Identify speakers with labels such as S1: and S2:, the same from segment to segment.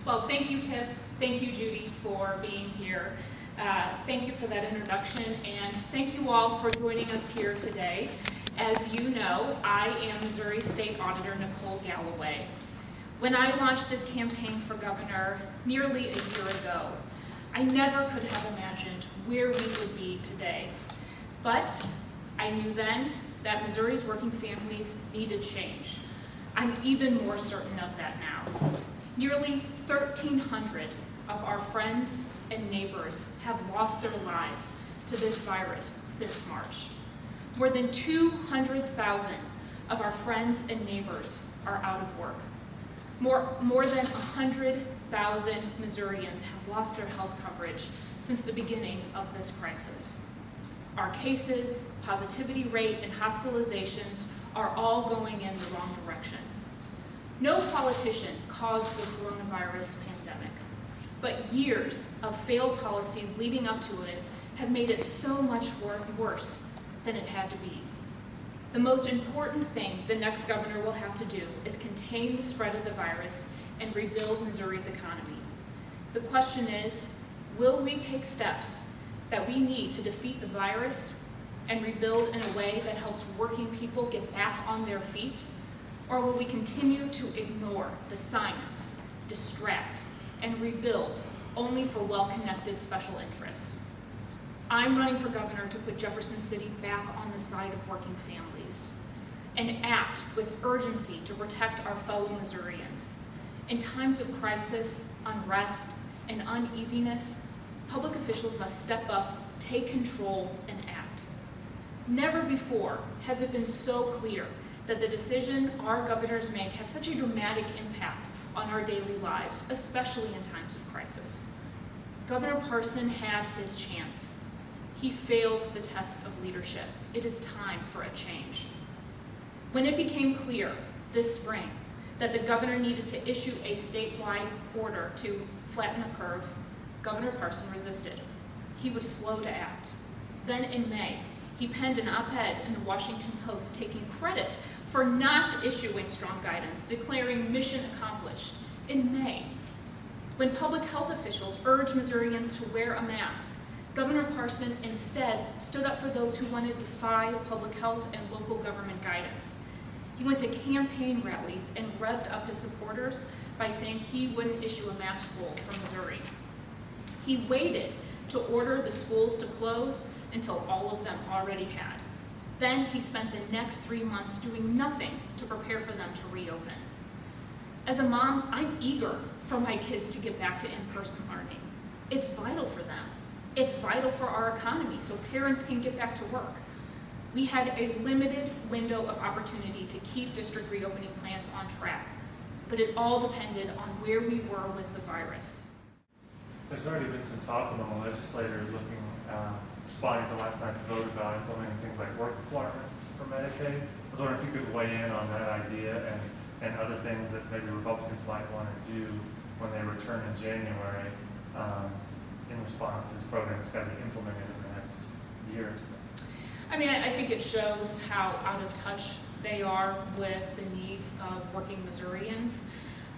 S1: Well, thank you, Kip. Thank you, Judy, for being here. Thank you for that introduction, and thank you all for joining us here today. As you know, I am Missouri State Auditor Nicole Galloway. When I launched this campaign for governor nearly a year ago, I never could have imagined where we would be today. But I knew then that Missouri's working families needed change. I'm even more certain of that now. Nearly 1,300 of our friends and neighbors have lost their lives to this virus since March. More than 200,000 of our friends and neighbors are out of work. More than 100,000 Missourians have lost their health coverage since the beginning of this crisis. Our cases, positivity rate, and hospitalizations are all going in the wrong direction. No politician caused the coronavirus pandemic, but years of failed policies leading up to it have made it so much worse than it had to be. The most important thing the next governor will have to do is contain the spread of the virus and rebuild Missouri's economy. The question is, will we take steps that we need to defeat the virus and rebuild in a way that helps working people get back on their feet? Or will we continue to ignore the science, distract, and rebuild only for well-connected special interests? I'm running for governor to put Jefferson City back on the side of working families and act with urgency to protect our fellow Missourians. In times of crisis, unrest, and uneasiness, public officials must step up, take control, and act. Never before has it been so clear that the decisions our governors make have such a dramatic impact on our daily lives, especially in times of crisis. Governor Parson had his chance. He failed the test of leadership. It is time for a change. When it became clear this spring that the governor needed to issue a statewide order to flatten the curve, Governor Parson resisted. He was slow to act. Then in May, he penned an op-ed in the Washington Post taking credit for not issuing strong guidance, declaring mission accomplished. In May, when public health officials urged Missourians to wear a mask, Governor Parson instead stood up for those who wanted to defy public health and local government guidance. He went to campaign rallies and revved up his supporters by saying he wouldn't issue a mask rule for Missouri. He waited to order the schools to close until all of them already had. Then he spent the next 3 months doing nothing to prepare for them to reopen. As a mom, I'm eager for my kids to get back to in-person learning. It's vital for them. It's vital for our economy so parents can get back to work. We had a limited window of opportunity to keep district reopening plans on track, but it all depended on where we were with the virus.
S2: There's already been some talk among legislators responding to last night's vote about implementing things like work requirements for Medicaid. I was wondering if you could weigh in on that idea and other things that maybe Republicans might want to do when they return in January in response to this program that's got to be implemented in the next year or so.
S1: I mean, I think it shows how out of touch they are with the needs of working Missourians.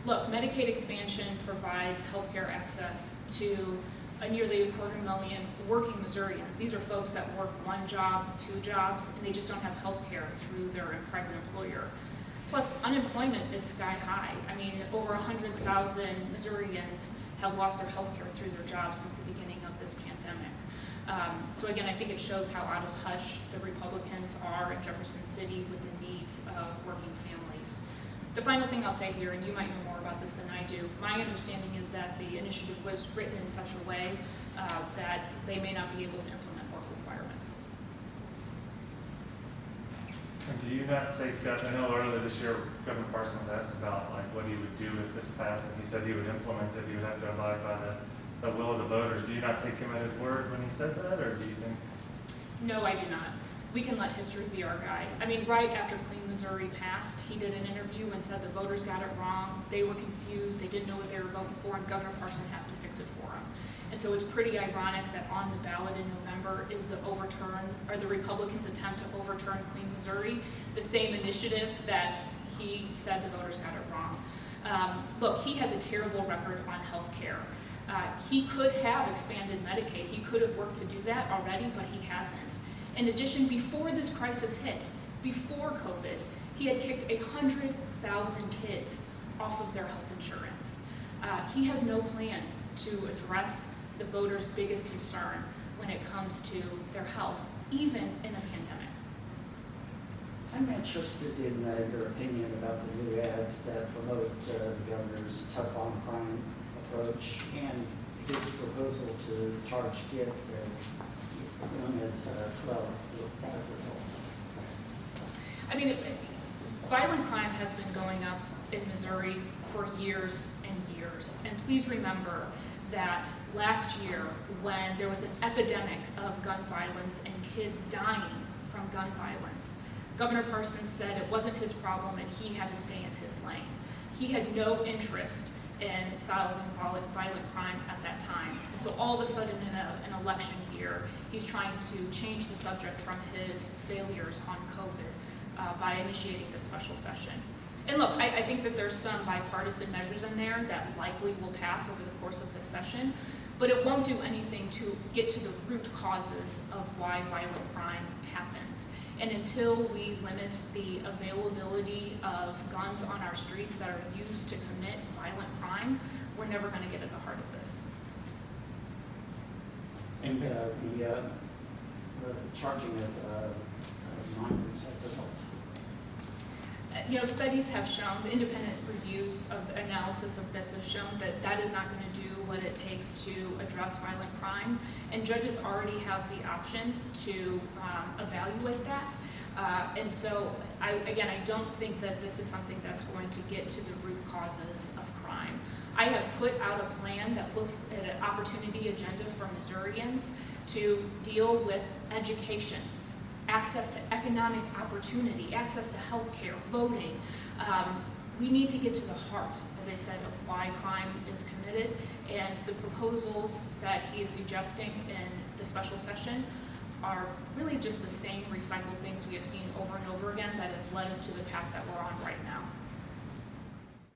S1: Look, Medicaid expansion provides healthcare access to nearly 250,000 working Missourians. These are folks that work one job, two jobs, and they just don't have healthcare through their private employer. Plus, unemployment is sky high. I mean, over 100,000 Missourians have lost their healthcare through their jobs since the beginning of this pandemic. So again, I think it shows how out of touch the Republicans are in Jefferson City with the needs of working families. The final thing I'll say here, and you might know more about this than I do, my understanding is that the initiative was written in such a way that they may not be able to implement work requirements.
S2: And do you not take, I know earlier this year Governor Parson was asked about what he would do if this passed, and he said he would implement it, he would have to abide by the will of the voters. Do you not take him at his word when he says that, or do you think?
S1: No, I do not. We can let history be our guide. I mean, right after Clean Missouri passed, he did an interview and said the voters got it wrong, they were confused, they didn't know what they were voting for, and Governor Parson has to fix it for them. And so it's pretty ironic that on the ballot in November is the Republicans' attempt to overturn Clean Missouri, the same initiative that he said the voters got it wrong. Look, he has a terrible record on health care. He could have expanded Medicaid. He could have worked to do that already, but he hasn't. In addition, before this crisis hit, before COVID, he had kicked 100,000 kids off of their health insurance. He has no plan to address the voters' biggest concern when it comes to their health, even in a pandemic.
S3: I'm interested in your opinion about the new ads that promote the governor's tough on crime approach and his proposal to charge kids as young as 12 as adults.
S1: I mean, violent crime has been going up in Missouri for years and years. And please remember that last year, when there was an epidemic of gun violence and kids dying from gun violence, Governor Parsons said it wasn't his problem and he had to stay in his lane. He had no interest in solving violent crime at that time. And so all of a sudden in an election year, he's trying to change the subject from his failures on COVID by initiating this special session. And look, I think that there's some bipartisan measures in there that likely will pass over the course of this session, but it won't do anything to get to the root causes of why violent crime happens. And until we limit the availability of guns on our streets that are used to commit violent crime, we're never going to get at the heart of this.
S3: And the charging of minors as adults.
S1: Studies have shown, the independent reviews of the analysis of this have shown that that is not going to do what it takes to address violent crime, and judges already have the option to evaluate that. And so, I don't think that this is something that's going to get to the root causes of crime. I have put out a plan that looks at an opportunity agenda for Missourians to deal with education, access to economic opportunity, access to health care, voting. We need to get to the heart, as I said, of why crime is committed, and the proposals that he is suggesting in the special session are really just the same recycled things we have seen over and over again that have led us to the path that we're on right now.